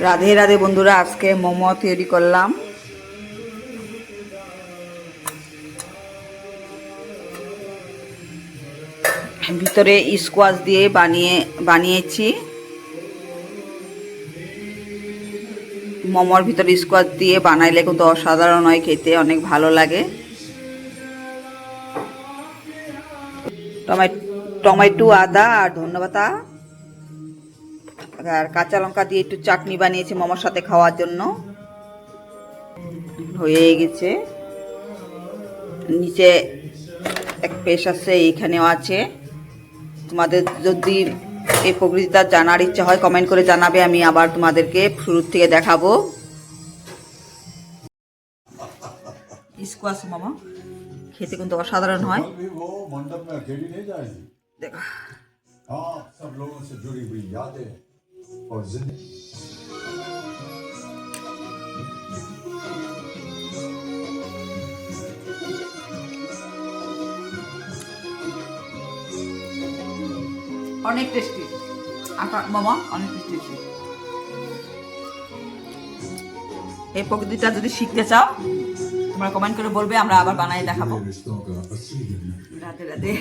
রাধে রাধে বন্ধুরা, আজকে মোমো তৈরি করলাম। ভিতরে স্কোয়াশ দিয়ে বানিয়েছি। মোমোর ভিতরে স্কোয়াশ দিয়ে বানাইলে কিন্তু অসাধারণ হয়, খেতে অনেক ভালো লাগে। টমেটো, আদা আর ধনেপাতা আর কাঁচা লঙ্কা দিয়ে একটু চাটনি বানিয়েছি মোমোর সাথে খাওয়ার জন্য। হয়ে গেছে। নিচে এক পেশ আছে, এইখানেও আছে। তোমাদের যদি এই প্রকৃতিটা জানার ইচ্ছা হয় কমেন্ট করে জানাবে, আমি আবার তোমাদেরকে শুরুর থেকে দেখাবো। স্কোয়াশ মোমো খেতে কিন্তু অসাধারণ হয়। দেখো অনেক টেস্টি আটা মোমো, অনেক টেস্টি। এই প্রকৃতিটা যদি শিখতে চাও তোমরা কমেন্ট করে বলবে, আমরা আবার বানাই দেখাবো। রাধে রাধে।